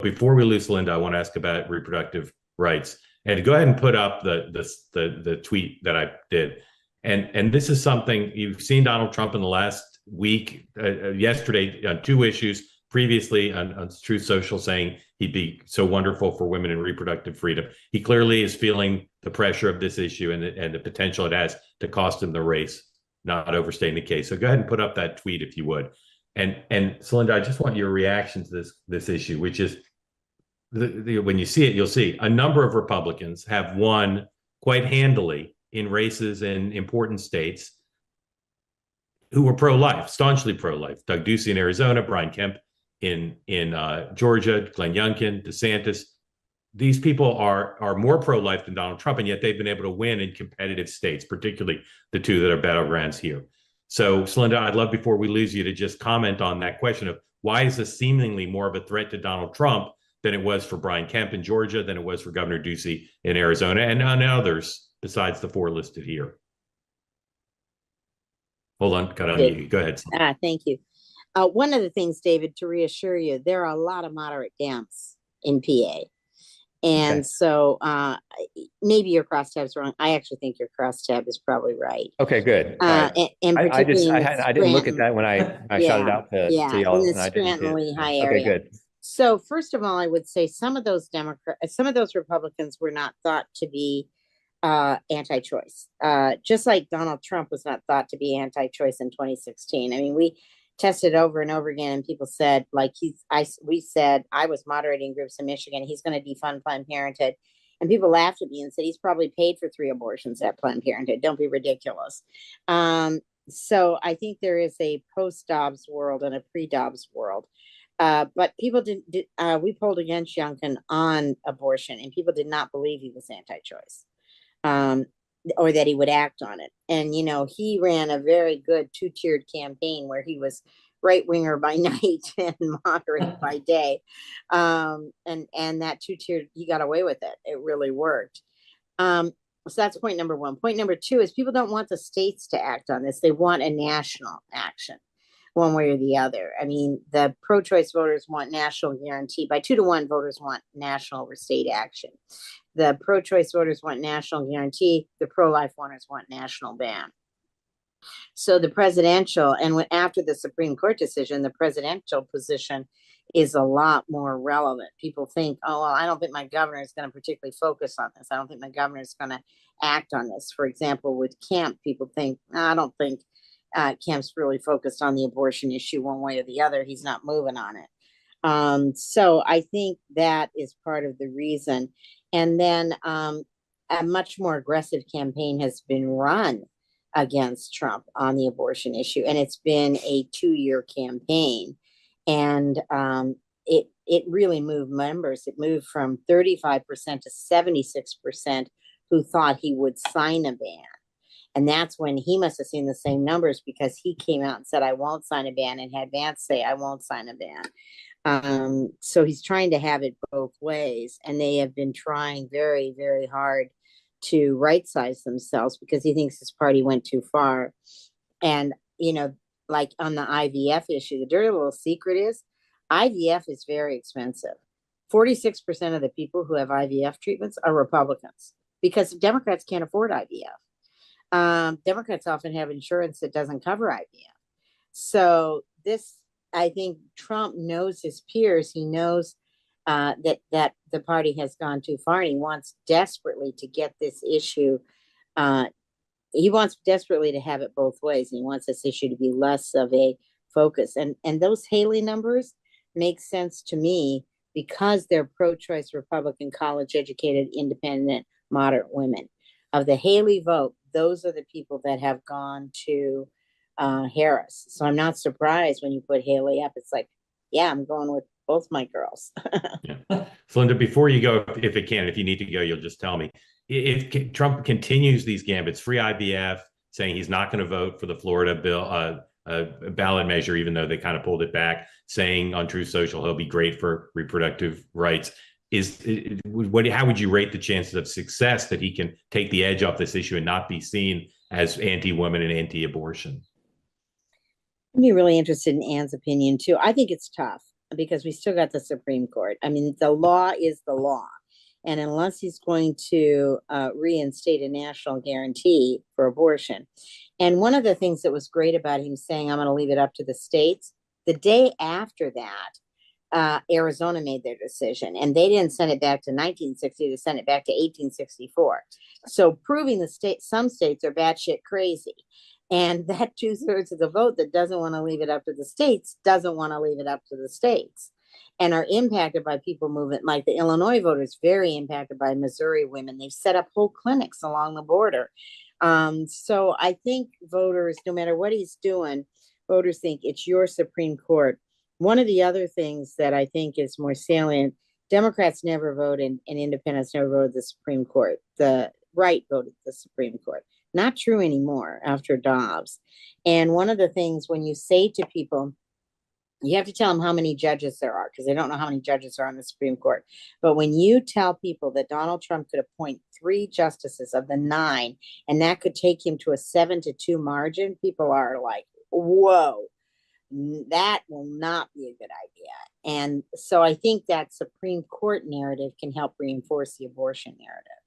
before we lose Linda, I want to ask about reproductive rights. And go ahead and put up the tweet that I did. And this is something you've seen Donald Trump in the last week, yesterday on two issues, previously on Truth Social, saying he'd be so wonderful for women and reproductive freedom. He clearly is feeling the pressure of this issue and the potential it has to cost him the race, not overstating the case. So go ahead and put up that tweet if you would. And Celinda, I just want your reaction to this issue, which is when you see it, you'll see a number of Republicans have won quite handily in races in important states who were pro-life, staunchly pro-life. Doug Ducey in Arizona, Brian Kemp in Georgia, Glenn Youngkin, DeSantis. These people are more pro-life than Donald Trump, and yet they've been able to win in competitive states, particularly the two that are battlegrounds here. So, Celinda, I'd love, before we lose you, to just comment on that question of why is this seemingly more of a threat to Donald Trump than it was for Brian Kemp in Georgia, than it was for Governor Ducey in Arizona, and on others besides the four listed here. Hold on, got on you. Go ahead. Thank you. One of the things, David, to reassure you, there are a lot of moderate Dems in PA. And so maybe your crosstab's wrong. I actually think your crosstab is probably right. Okay, good. And I didn't look at that when I shot it out to y'all. In the Scranton Lehigh area. Okay, good. So first of all, I would say some of those Republicans were not thought to be anti-choice, just like Donald Trump was not thought to be anti-choice in 2016. I mean, we tested over and over again, and people said, like, we said, I was moderating groups in Michigan, he's going to defund Planned Parenthood. And people laughed at me and said, he's probably paid for 3 abortions at Planned Parenthood. Don't be ridiculous. So I think there is a post-Dobbs world and a pre-Dobbs world. But people we polled against Youngkin on abortion, and people did not believe he was anti-choice, or that he would act on it. And, you know, he ran a very good 2-tiered campaign where he was right-winger by night and moderate by day. And that 2-tiered, he got away with it. It really worked. So that's point number one. Point number two is people don't want the states to act on this. They want a national action, one way or the other. I mean, the pro-choice voters want national guarantee. By 2-to-1, voters want national or state action. The pro-choice voters want national guarantee. The pro-life voters want national ban. So the presidential, and after the Supreme Court decision, the presidential position is a lot more relevant. People think, oh, well, I don't think my governor is going to particularly focus on this. I don't think my governor is going to act on this. For example, with Kemp, people think, I don't think Kemp's really focused on the abortion issue one way or the other. He's not moving on it. So I think that is part of the reason. And then a much more aggressive campaign has been run against Trump on the abortion issue. And it's been a 2-year campaign. And it really moved members. It moved from 35% to 76% who thought he would sign a ban. And that's when he must have seen the same numbers, because he came out and said, I won't sign a ban, and had Vance say, I won't sign a ban. So he's trying to have it both ways. And they have been trying very, very hard to right-size themselves, because he thinks his party went too far. And, you know, like on the IVF issue, the dirty little secret is IVF is very expensive. 46% of the people who have IVF treatments are Republicans, because Democrats can't afford IVF. Democrats often have insurance that doesn't cover IVF. So this, I think Trump knows his peers. He knows that the party has gone too far, and he wants desperately to get this issue. He wants desperately to have it both ways. And he wants this issue to be less of a focus. And those Haley numbers make sense to me, because they're pro-choice Republican, college-educated, independent, moderate women. Of the Haley vote, those are the people that have gone to Harris. So I'm not surprised when you put Haley up. It's like, yeah, I'm going with both my girls. Yeah. Linda, before you go, if you need to go, you'll just tell me. If Trump continues these gambits, free IVF, saying he's not going to vote for the Florida bill, ballot measure, even though they kind of pulled it back, saying on Truth Social he'll be great for reproductive rights. How would you rate the chances of success that he can take the edge off this issue and not be seen as anti-woman and anti-abortion? I'd be really interested in Anne's opinion too. I think it's tough. because we still got the Supreme Court. I mean, the law is the law. And unless he's going to reinstate a national guarantee for abortion. And one of the things that was great about him saying, I'm going to leave it up to the states, the day after that, Arizona made their decision, and they didn't send it back to 1960, they sent it back to 1864. So proving some states are batshit crazy. And that 2/3 of the vote that doesn't want to leave it up to the states doesn't want to leave it up to the states, and are impacted by people moving. Like the Illinois voters, very impacted by Missouri women. They've set up whole clinics along the border. So I think voters, no matter what he's doing, voters think it's your Supreme Court. One of the other things that I think is more salient, Democrats never voted and independents never voted the Supreme Court. The right voted the Supreme Court. Not true anymore after Dobbs. And one of the things when you say to people, you have to tell them how many judges there are because they don't know how many judges are on the Supreme Court. But when you tell people that Donald Trump could appoint 3 justices of the 9, and that could take him to a 7-2 margin, people are like, whoa, that will not be a good idea. And so I think that Supreme Court narrative can help reinforce the abortion narrative.